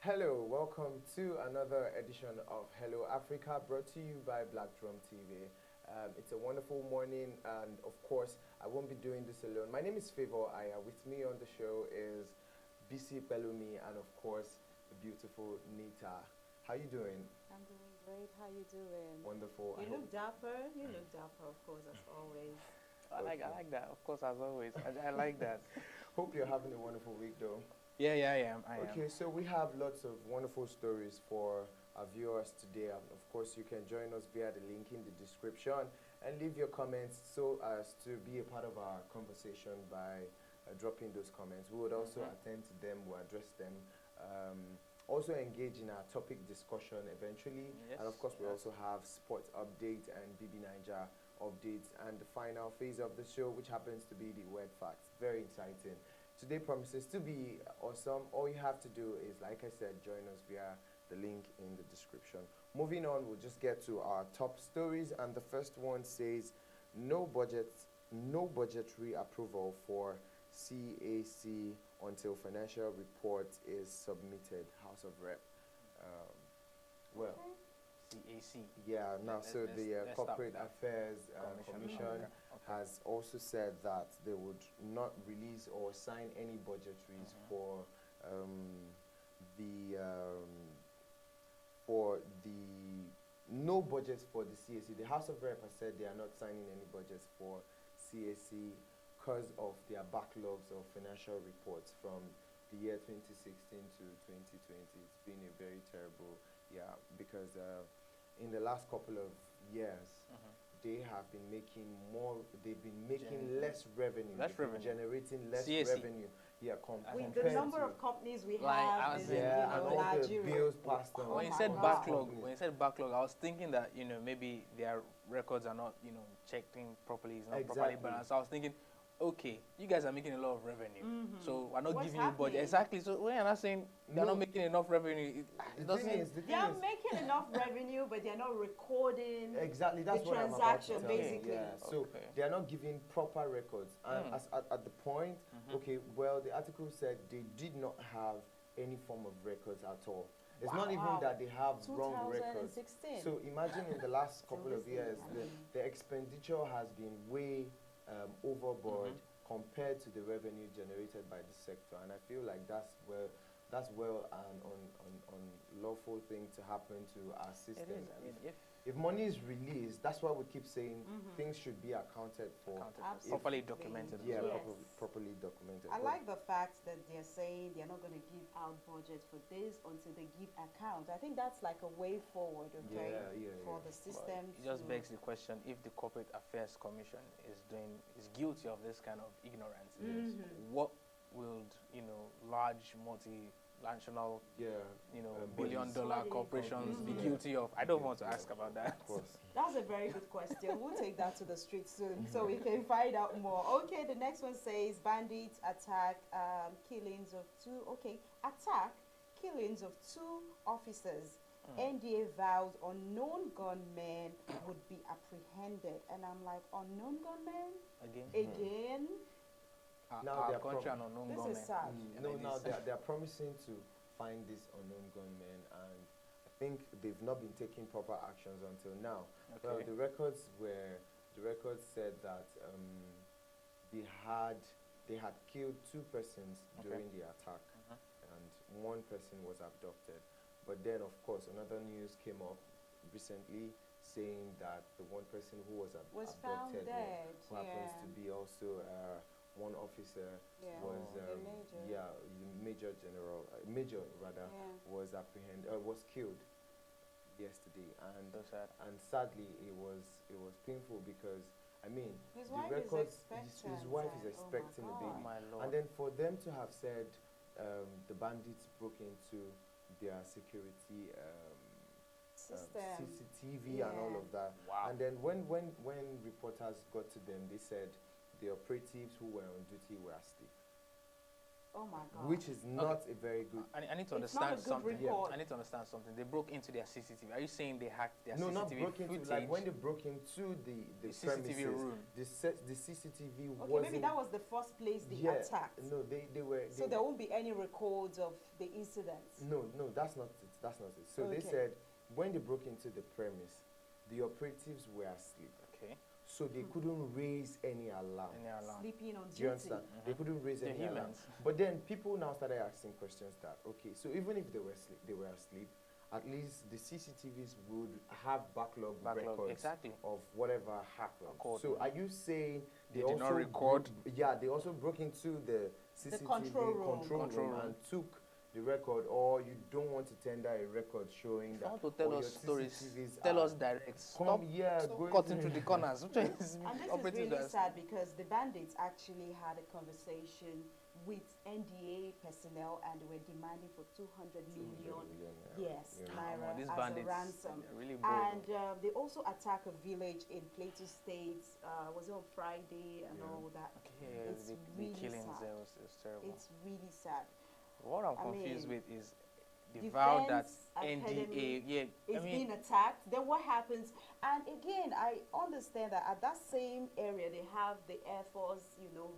Hello, welcome to another edition of Hello Africa, brought to you by Black Drum TV. It's a wonderful morning, and of course, I won't be doing this alone. My name is Favor Aya. With me on the show is BC Pelumi, and of course, the beautiful Nita. How you doing? I'm doing great. How you doing? Wonderful. You look dapper. You look dapper, of course, as always. I like that, of course, as always. I like that. Hope you're having a wonderful week, though. Yeah, I am. Okay, so we have lots of wonderful stories for our viewers today. And of course, you can join us via the link in the description and leave your comments so as to be a part of our conversation by dropping those comments. We would also attend to them, we'll address them. Also engage in our topic discussion eventually. Yes. And of course, we also have sports update and BB Niger updates and the final phase of the show, which happens to be the word facts. Very exciting. Today promises to be awesome. All you have to do is, like I said, join us via the link in the description. Moving on, we'll just get to our top stories, and the first one says no budgetary approval for CAC until financial report is submitted. House of Rep. Well, CAC. yeah. Now, so the let's Corporate start Affairs Commission Okay. has also said that they would not release or sign any budgetaries for no budgets for the CAC. The House of Rep has said they are not signing any budgets for CAC because of their backlogs of financial reports from the year 2016 to 2020. It's been a very terrible year because in the last couple of years, they have been making less revenue. Generating less CAC. revenue. Yeah, With compared the number to of companies we Like, I have was in, saying, and all the Nigeria. bills passed on. When you my said God. backlog, I was thinking that maybe their records are not checked in properly, it's not properly Exactly. balanced. I was thinking, okay, you guys are making a lot of revenue, so we're not What's giving you budget. happening? Exactly. So we're not saying they're No. not making enough revenue. The It doesn't. thing is, They are making enough revenue, but they're not recording exactly, that's the what I'm about to transaction, tell you. basically. Yeah, so Okay. they are not giving proper records. And at the point, okay, well, the article said they did not have any form of records at all. It's not even Wow. that they have wrong records. 2016. So imagine in the last couple of this years, thing, the expenditure has been way overboard compared to the revenue generated by the sector. And I feel like that's well an unlawful thing to happen to our system. It is. I mean, If money is released, that's why we keep saying things should be accounted for. Absolutely. properly documented. Yeah, as well. Yes. properly documented. I But like the fact that they're saying they're not going to give out budget for this until they give account. I think that's like a way forward, okay, for the system. It just to- begs the question: if the Corporate Affairs Commission is guilty of this kind of ignorance, what will large multinational billion-dollar Bodies. corporations be guilty of? I don't want to ask about that. of course. That's a very good question. We'll take that to the streets soon so we can find out more. Okay, the next one says Bandits Attack killings of two officers. NDA vows unknown gunmen would be apprehended. And I'm like, unknown gunmen? Again? Now Our they're country and unknown This government. is sad. No, it now is. they're promising to find these unknown gunmen, and I think they've not been taking proper actions until now. Well, Okay. the records said that they had killed 2 persons during the attack, and 1 person was abducted. But then, of course, another news came up recently saying that the 1 person who was Was found abducted, dead. who happens to be also one officer, Yeah. was The major. the major rather, Yeah. was apprehended, was killed yesterday, and So sad. sadly it was painful because I mean His the wife is records expectant, his wife is and- oh my expecting a God. Oh baby, my Lord. and then for them to have said the bandits broke into their security System. CCTV and all Yeah. of that. Wow. And then when reporters got to them, they said the operatives who were on duty were asleep. Oh my God. which is not a very good. I need to It's not a understand good something. report. I need to understand something. They broke into their CCTV. Are you saying they hacked their No, CCTV not broke into, footage? like when they broke into the CCTV premises, room. the CCTV Okay, wasn't. maybe that was the first place they yeah, attacked. no, they were. So there won't be any records of the incidents. No, that's not it. That's not it. So they Okay. said when they broke into the premise, the operatives were asleep, Okay. so they couldn't raise any alarm. Any alarm? Sleeping on duty. Do you understand? They couldn't raise They're any alarm. humans. But then people now started asking questions that, okay, so even if they were asleep, at least the CCTVs would have backlog records exactly. of whatever happened. Record. So are you saying They they did also not record? they also broke into the CCTV control room and took the record, or you don't want to tender a record showing If that you want to tell or us your stories, CCTVs tell are- us direct. Come, Stop going cutting through the corners. Which one is And this is operatives really are- sad because the bandits actually had a conversation with NDA personnel and they were demanding for 200 million, yes, naira these as bandits, a ransom. they're really brave. And they also attacked a village in Plateau State. Was it on Friday and Yeah. all that? Okay, It's the really killings sad. there was terrible. It's really sad. What I'm I confused mean, with is the vow that Defense Academy NDA, yeah, It's being attacked. Then what happens? And again, I understand that at that same area they have the Air Force,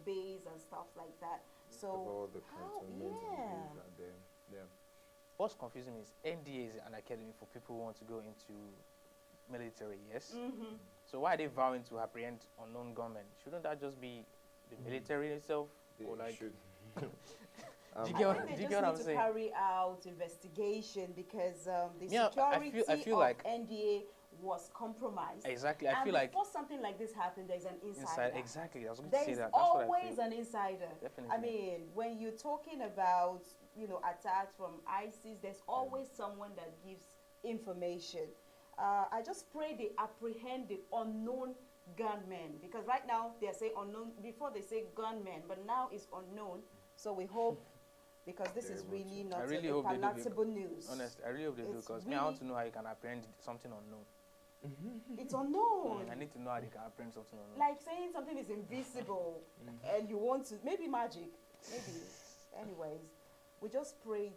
base and stuff like that. So all the how? cantonments and Yeah. things are there. Yeah. what's confusing me is NDA is an academy for people who want to go into military, yes? So why are they vowing to apprehend unknown gunmen? Shouldn't that just be the military itself? They Or like, should. do you I get think what, they do you just get what I'm need to saying? carry out investigation because the Yeah, security I feel of like- NDA was compromised. Exactly, I and feel like before something like this happened, there's an insider. exactly, I was going to say There's that. That's what I always feel. an insider. Definitely. I mean, when you're talking about, attacks from ISIS, there's always someone that gives information. I just pray they apprehend the unknown gunmen because right now they say unknown, before they say gunmen, but now it's unknown. So we hope, because this is really not I really a hope they do, palatable news. Honestly, I really hope they do, It's because I want really- to know how you can apprehend something unknown. It's unknown. I need to know how they can apprehend something unknown. Like saying something is invisible and you want to, maybe magic, maybe. Anyways, we just pray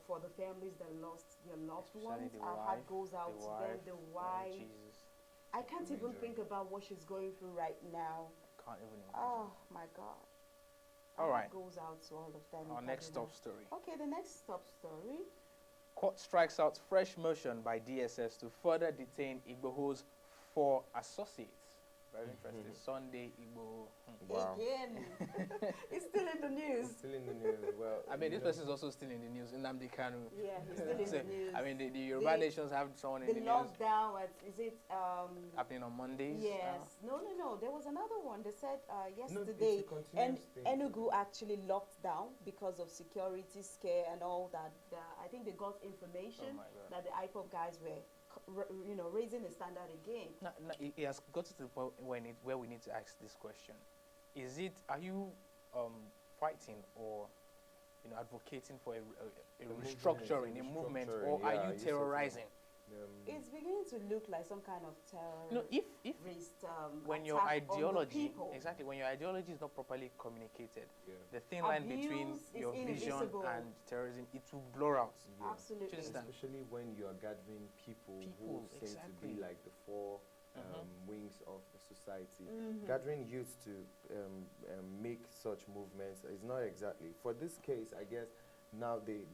for the families that lost their loved Especially ones. the Our wife, heart goes out to them, the oh, wife. Jesus, I can't even think about what she's going through right now. can't even imagine. Oh my God. All Our right. heart goes out to all of them. Our in next Kaduna. top story. Okay, the next top story. Court strikes out fresh motion by DSS to further detain Igboho's 4 associates. Very interesting. Sunday Igboho. Wow. Again. It's still in the news. Still in the news. Well, I mean, you this know, person is also still in the news. Nnamdi Kanu. Yeah, he's still in So, the news. I mean, the Yoruba nations have someone in The the news lockdown, is it happening on Mondays. yes. No. There was another one. They said it's a yesterday, continuous thing. Enugu actually locked down because of security scare and all that. I think they got information Oh my God. that the IPOP guys were, raising the standard again. No, it has got to the point where we need to ask this question: are you fighting or advocating for a restructuring, a movement, or restructuring, are yeah, you use of terrorizing? It's beginning to look like some kind of terror. If when your attack on the ideology people. when your ideology is not properly communicated, Yeah. the thin line between Abuse is your vision invisible. and terrorism, it will blur out. Yeah. Absolutely. Do you understand? Especially when you are gathering people who People, seem to exactly. be like the 4 Mhm. wings of the society. Mhm. Gathering youth to make such movements is not exactly. For this case, I guess now they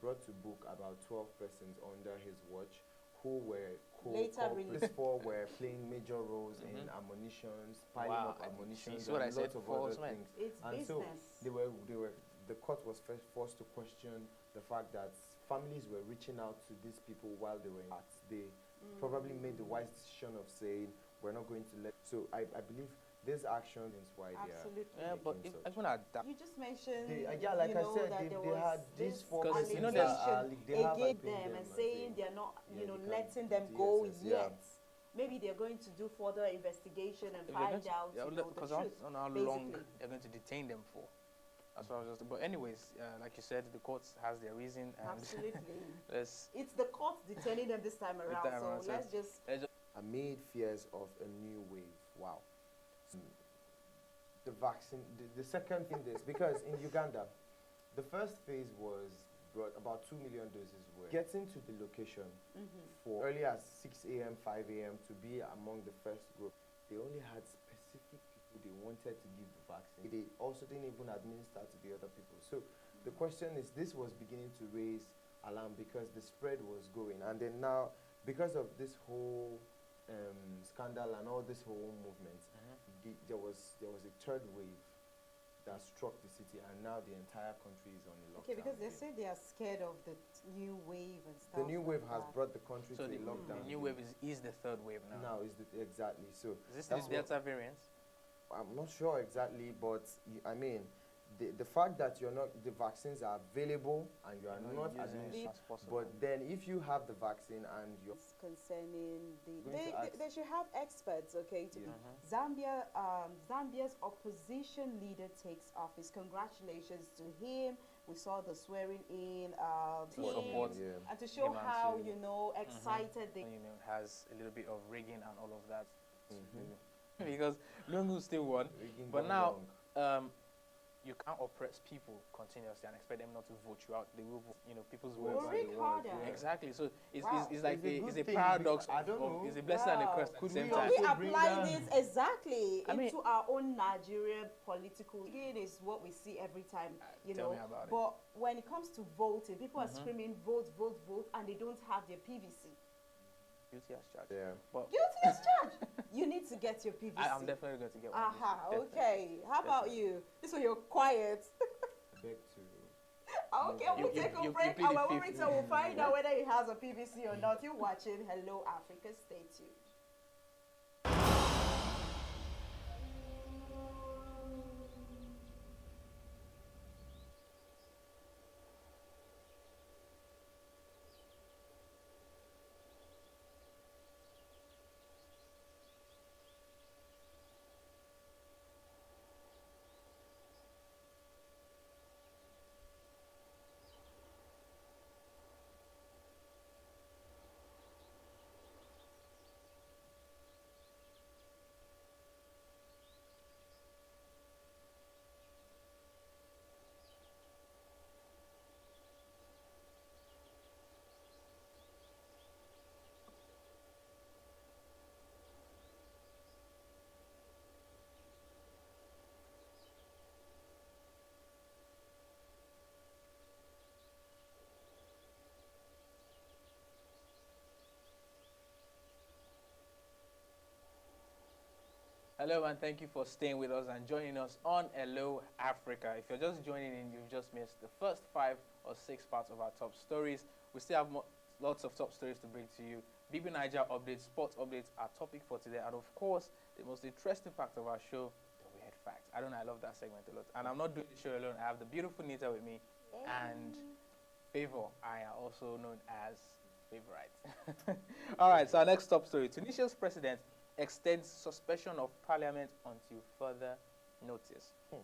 brought to book about 12 persons under his watch who were Later culprits. released. 4 were playing major roles in ammunitions, piling Wow, up I ammunitions, see what I and said, lots of false other men. things. It's And so business. the court was first forced to question the fact that families were reaching out to these people while they were in arts. They probably made the wise decision of saying, we're not going to let. So I believe this action is why they are. Absolutely. Yeah, but making such. even at that, You just mentioned, yeah, like I said, that they there had was these this 4 Because, persons there's- allegation they have against appealed them and and saying they're not, yeah, they can't- letting them go DSS, yet. yeah. Maybe they're going to do further investigation and if they're find going to- out, yeah, the because I truth. don't know how long basically. they're going to detain them for. That's what I was just. But anyways, like you said, the court has their reason, and Absolutely. let's. It's the court detaining them this time around, time around, so so let's just... Amid fears of a new wave. Wow. the vaccine, the second thing is, because in Uganda, the first phase was brought about 2 million doses were getting to the location for early as 6 a.m., 5 a.m. to be among the first group. They only had specific people they wanted to give the vaccine. They also didn't even administer to the other people. So the question is, this was beginning to raise alarm because the spread was going. And then now, because of this whole scandal and all this whole movement, there was a third wave that struck the city, and now the entire country is on a lockdown. Okay, because they say they are scared of the new wave and stuff. The new wave has brought the country to a lockdown. The new wave is the third wave now. Now is exactly so. Is this the Delta variant? I'm not sure exactly, but I mean, the fact that the vaccines are available and you are not administering, but then if you have the vaccine and you're concerning they should have experts, okay? Zambia's opposition leader takes office. Congratulations to him. We saw the swearing in support, and to show how excited they has a little bit of rigging and all of that. Because Lungu still won, but now you can't oppress people continuously and expect them not to vote you out. They will vote, people's words. Exactly. So it's like it's a paradox. I don't know. It's a blessing and a curse at the same time. We apply this exactly into our own Nigerian political. It is what we see every time, Tell me about it. But when it comes to voting, people are screaming vote, vote, vote, and they don't have their PVC. Guilty as charged. Yeah. But guilty as charged. You need to get your PVC. I'm definitely going to get one. Okay. How about you? This one you're quiet. Beg to. Okay, we'll take a break. And when we return, we'll find out whether he has a PVC or not. You're watching Hello Africa. Stay tuned. Hello, and thank you for staying with us and joining us on Hello Africa. If you're just joining in, you've just missed the first 5 or 6 parts of our top stories. We still have lots of top stories to bring to you. BB Niger updates, sports updates, our topic for today. And of course, the most interesting part of our show, the weird facts. I love that segment a lot. And I'm not doing the show alone. I have the beautiful Nita with me and Favor. I am also known as Favorite. All right, so our next top story. Tunisia's president extends suspension of parliament until further notice. Wow.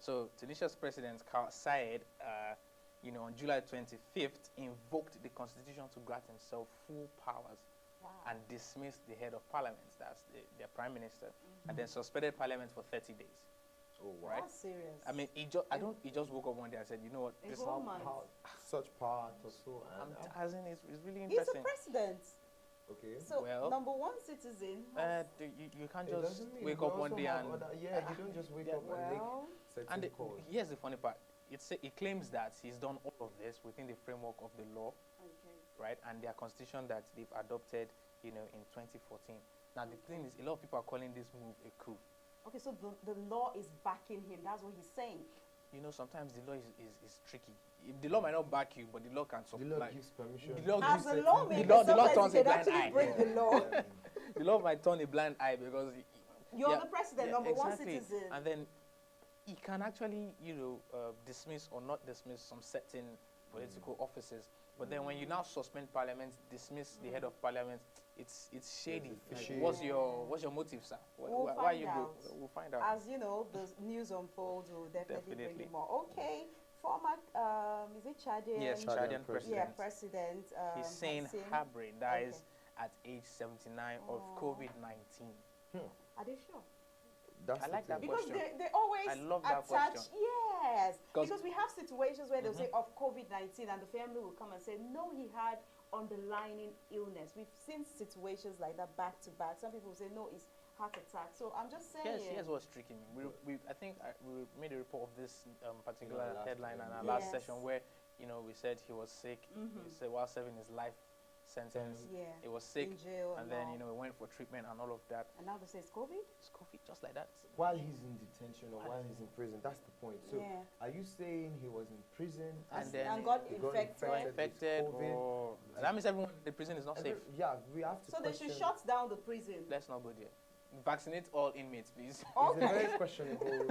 So Tunisia's president Said, on July 25th, invoked the constitution to grant himself full powers and dismissed the head of parliament, that's their prime minister, and then suspended parliament for 30 days. Oh, wow. Right? That's serious. I mean, he just woke up one day and said, you know what, this is such power to so. it's really He's interesting. a president. Okay. So, number one citizen. You can't just wake up one day and... you don't just wake up and make certain calls. Here's the funny part. It claims that he's done all of this within the framework of the law, right? And their constitution that they've adopted, in 2014. Now, the thing is, a lot of people are calling this move a coup. Okay, so the law is backing him. That's what he's saying. Sometimes the law is tricky. The law might not back you, but the law can supply. The law gives permission. As a lawmaker, the law turns you a can blind actually eye. break the law. The law might turn a blind eye because you're the president, number one citizen. And then he can actually, dismiss or not dismiss some certain political offices. But then when you now suspend parliament, dismiss the head of parliament, it's shady. What's your motive, sir? We'll find out. As the news unfolds, we'll definitely bring you more. Okay. Former, is it Chadian? Yes, Chadian president. Yeah, president. Hissène Habré dies at age 79 of COVID-19. Are they sure? That's I like the that thing. Because question. they always I love that attach, question. yes. 'Cause- Because we have situations where they'll say of COVID-19 and the family will come and say, no, he had underlying illness. We've seen situations like that back to back. Some people will say, no, it's heart attack. So I'm just saying. Here's what's tricking me. I think we made a report of this particular In our last headline in our Yes. last session where, we said he was sick. He said while serving his life sentence, Yeah. he was sick, In jail and then all. he went for treatment and all of that. And now they say it's COVID? It's COVID, just like that. While he's in detention or while he's in prison, that's the point. So, Yeah. are you saying he was in prison And then and got he got infected. Got with infected, COVID? or that means everyone in the prison is not safe. Yeah, we have to So they should question- shut down the prison. Let's not go there. Vaccinate all inmates, please. It's a Okay. very questionable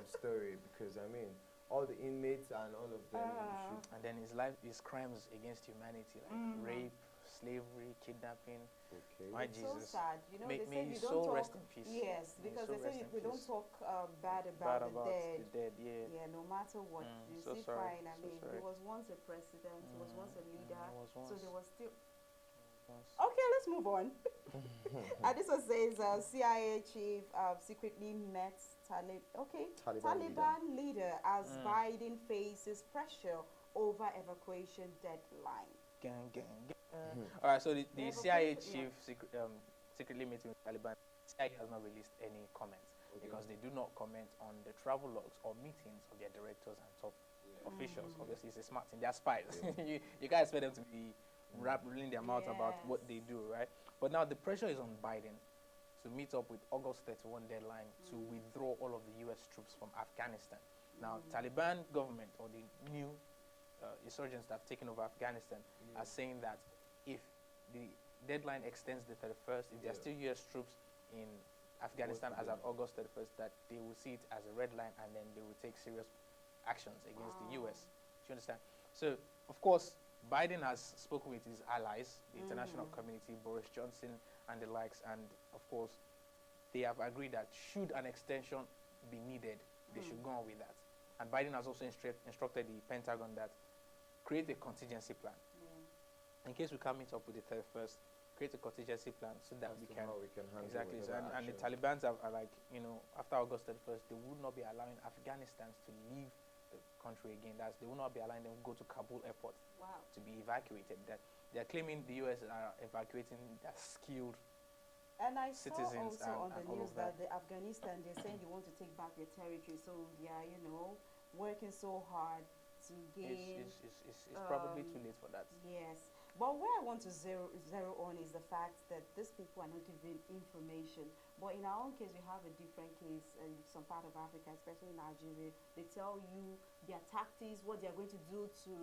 story because, I mean, all the inmates and all of them should... And then his crimes against humanity, like rape, slavery, kidnapping. Okay. My It's so Jesus. sad. You know, May they say his you soul don't talk. rest in peace. Yes, May his because soul they rest say in we don't peace. talk bad Bad about about the the dead. dead, yeah. Yeah, no matter what. You so see, sorry, fine. I so mean, sorry. he was once a president. He was once a leader. he was So once. there was still. Once. Okay, let's move on. And this one says CIA chief secretly met Taliban leader as Biden faces pressure over evacuation deadline. Gang, gang, gang. All right, so the Yeah, but CIA please, chief secretly meeting with Taliban. CIA has not released any comments because they do not comment on the travel logs or meetings of their directors and top officials. Obviously, it's a smart thing. They're spies. you can't expect them to be rolling their mouth about what they do, right? But now the pressure is on Biden to meet up with August 31 deadline to withdraw all of the U.S. troops from Afghanistan. Now, Taliban government or the new insurgents that have taken over Afghanistan are saying that if the deadline extends the 31st, if there are still U.S. troops in Afghanistan as of August 31st, that they will see it as a red line and then they will take serious actions against the U.S. Do you understand? So, of course, Biden has spoken with his allies, the international community, Boris Johnson and the likes, and of course, they have agreed that should an extension be needed, they should go on with that. And Biden has also instructed the Pentagon that create a contingency plan. In case we can't meet up with the 31st, create a contingency plan so that we can handle exactly. So, whatever and the action. Taliban are like, after August 31st, they would not be allowing Afghanistans to leave the country again. They will not be allowing them to go to Kabul airport to be evacuated. That they're claiming the US are evacuating their skilled. And I saw citizens also on and the all news of that. that the Afghanistan, they're saying they want to take back their territory. So they are, working so hard to gain. It's probably too late for that. Yes. But where I want to zero on is the fact that these people are not giving information. But in our own case, we have a different case in some part of Africa, especially Nigeria. They tell you their tactics, what they're going to do to,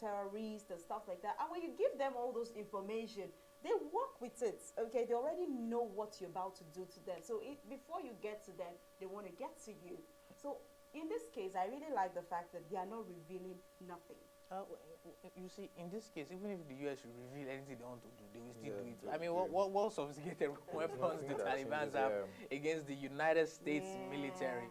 terrorists and stuff like that. And when you give them all those information, they work with it, okay? They already know what you're about to do to them. So before you get to them, they want to get to you. So in this case, I really like the fact that they are not revealing nothing. You see, in this case, even if the US should reveal anything they want to do, they will still do it. they I mean, do. what sophisticated weapons the Taliban have against the United States military?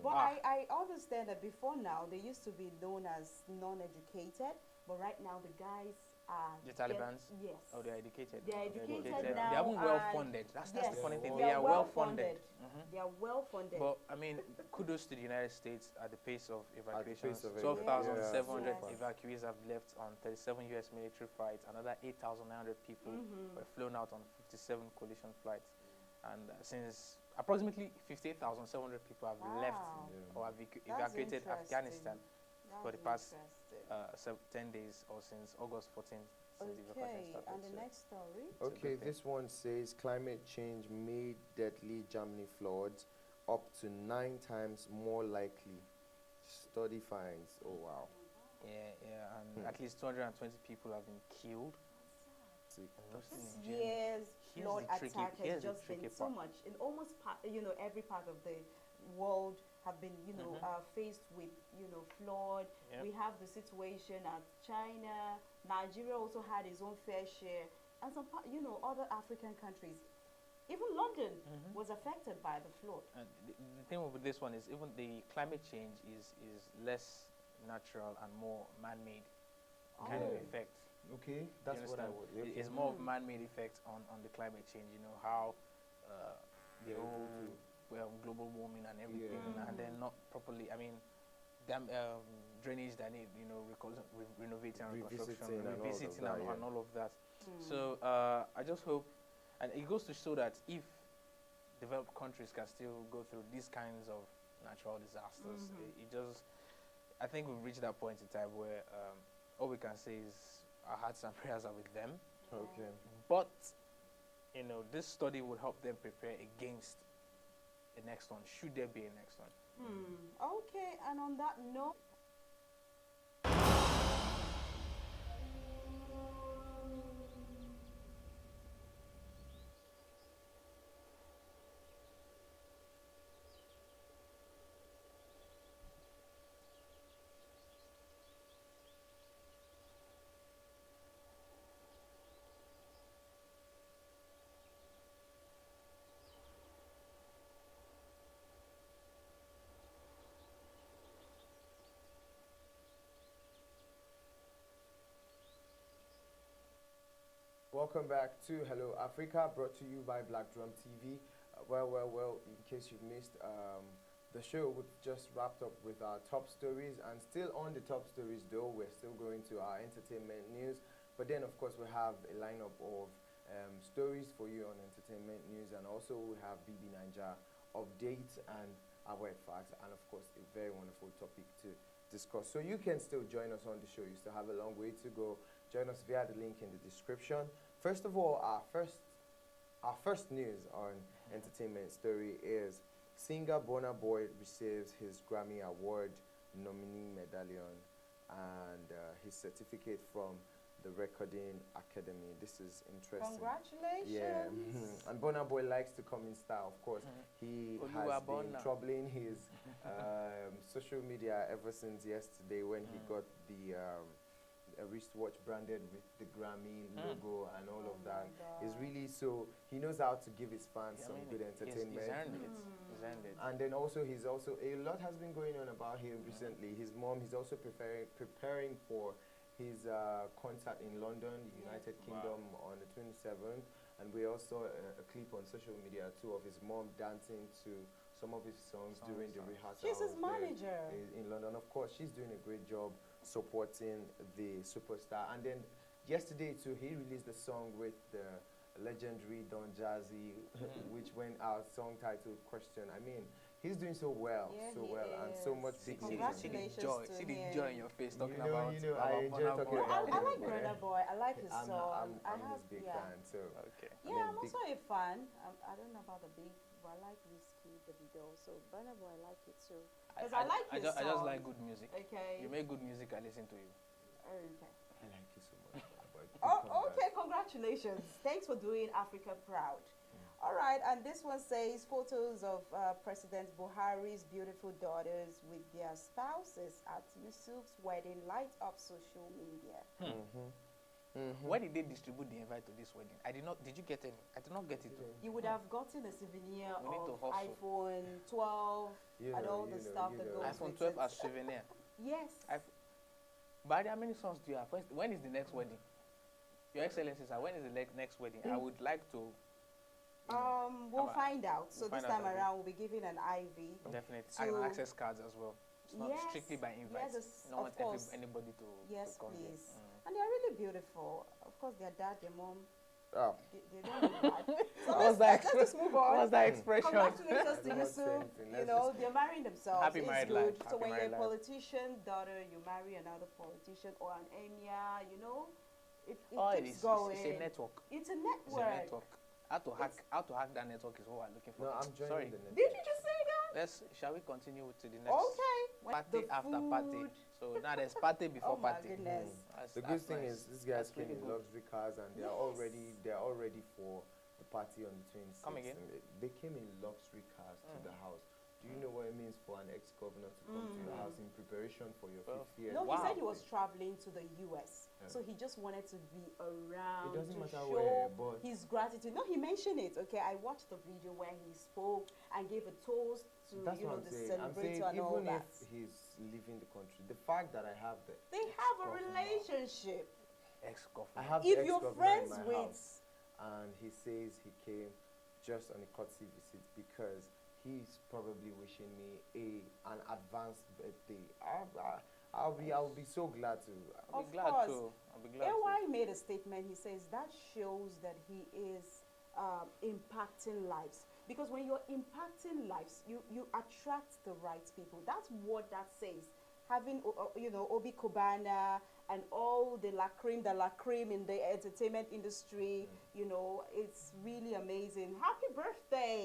But I understand that before now, they used to be known as non-educated, but right now the guys are... The Talibans? Yes. Oh, they're educated. They're educated now. They are even well funded. That's the funny thing. They are well funded. They are well funded. But I mean, kudos to the United States at the pace of evacuations. pace of 12,700 Yes. evacuees have left on 37 U.S. military flights. Another 8,900 people were flown out on 57 coalition flights. And since approximately 58,700 people have left or have evacuated Afghanistan for the past 10 days or since August 14th. Since the evacuation started. And the next story? Okay, this one says climate change made deadly Germany floods up to 9 times more likely. Study finds. Oh, wow. Yeah, and at least 220 people have been killed. This year's flood attack has just been so much. In almost, every part of the world have been, faced with, flood. Yep. We have the situation at China. Nigeria also had its own fair share. And some, other African countries. Even London was affected by the flood. And the thing with this one is even the climate change is less natural and more man-made kind of effect. Okay, that's what I would. Okay. It's more of man-made effect on the climate change. How the whole global warming and everything, and then not properly. I mean, drainage that need renovating and reconstruction, revisiting and all of that. So I just hope, and it goes to show that if developed countries can still go through these kinds of natural disasters, I think we've reached that point in time where all we can say is our hearts and prayers are with them. Okay. But this study will help them prepare against the next one, should there be a next one. Okay, and on that note, welcome back to Hello Africa, brought to you by Black Drum TV. Well, in case you've missed, the show we've just wrapped up with our top stories, and still on the top stories though, we're still going to our entertainment news. But then, of course, we have a lineup of stories for you on entertainment news, and also we have BB Niger updates and our word facts, and of course, a very wonderful topic to discuss. So you can still join us on the show. You still have a long way to go. Join us via the link in the description. First of all, our first news on entertainment story is singer Burna Boy receives his Grammy Award nominee medallion and his certificate from the Recording Academy. This is interesting. congratulations. Yeah, and Burna Boy likes to come in style. Of course, he has been troubling his social media ever since yesterday when he got the a wristwatch branded with the Grammy logo and all of that. Is really, so he knows how to give his fans some good entertainment. He's earned it. And then also a lot has been going on about him recently. His mom, he's also preparing for his concert in London, the United Kingdom, on the 27th. And we also a clip on social media too of his mom dancing to some of his songs during the rehearsal. She's his manager in London. Of course, she's doing a great job supporting the superstar. And then yesterday too, he released a song with the legendary Don Jazzy, which went out, song titled Question. I mean, he's doing so well, and so much big news. Congratulations See the joy in your face talking about. I enjoy talking about I like Burna Boy. I like his song. I'm his big fan, so. Okay. Yeah, I'm also a fan. I don't know about the big, but I like Repsq, the video. So Burna Boy, I like it too. Because I like his song. I just like good music. Okay. You make good music, I listen to you. Okay. I like you so much. Okay, congratulations. Thanks for doing Africa proud. All right, and this one says photos of President Buhari's beautiful daughters with their spouses at Yusuf's wedding light up social media. Why did they distribute the invite to this wedding? Did you get any? I did not get it. You would have gotten a souvenir We need to of hustle. iPhone 12 and all the stuff that goes iPhone with 12 it. as souvenir. Yes. But how many sons do you have? When is the next wedding? Your Excellency, sir, when is the next wedding? I would like to. We'll find out. So we'll this find time out around, we'll be giving an IV. Definitely. And access cards as well. It's not strictly by invite. Yes, No of one course. anybody to Yes, come please. there. And they're really beautiful. Of course, their dad, their mom, Oh. they don't look bad. So let's just move on. What's that expression? Congratulations to That's Yusuf. something. You know, they're marrying themselves. Happy it's married good. life. So Happy when you're a married life. politician, daughter, you marry another politician or an emir, you know, it keeps It's going. a network. It's a It's network. a network. How to hack that network is what we're looking for. No, I'm joining Sorry. the network. Did you just say that? Shall we continue to the next Okay. party The after party? food. So now there's party before Oh my party. goodness. The good thing nice. is these guys That's came really in good. luxury cars, and they're all ready for the party on the 26th. Come again? And they came in luxury cars to the house. Do you know what it means for an ex-governor to come to your house in preparation for your 5th year? No, Wow. he said he was traveling to the US. Yeah. So he just wanted to be around It doesn't to matter show where, but his gratitude. No, he mentioned it. Okay, I watched the video where he spoke and gave a toast to that's you know what I'm the saying. I'm saying celebrator and all even that. if he's leaving the country, the fact that I have the They have a ex-governor- relationship. I Ex-governor. have If the you're ex-governor friends in my with house, and he says he came just on a courtesy visit because he's probably wishing me an advanced birthday. I'll be so glad to. I'll be glad to. I'll be glad AY made a statement. He says that shows that he is impacting lives. Because when you're impacting lives, you attract the right people. That's what that says. Having, you know, Obi Kubana and all the la cream in the entertainment industry, you know, it's really amazing. Happy birthday!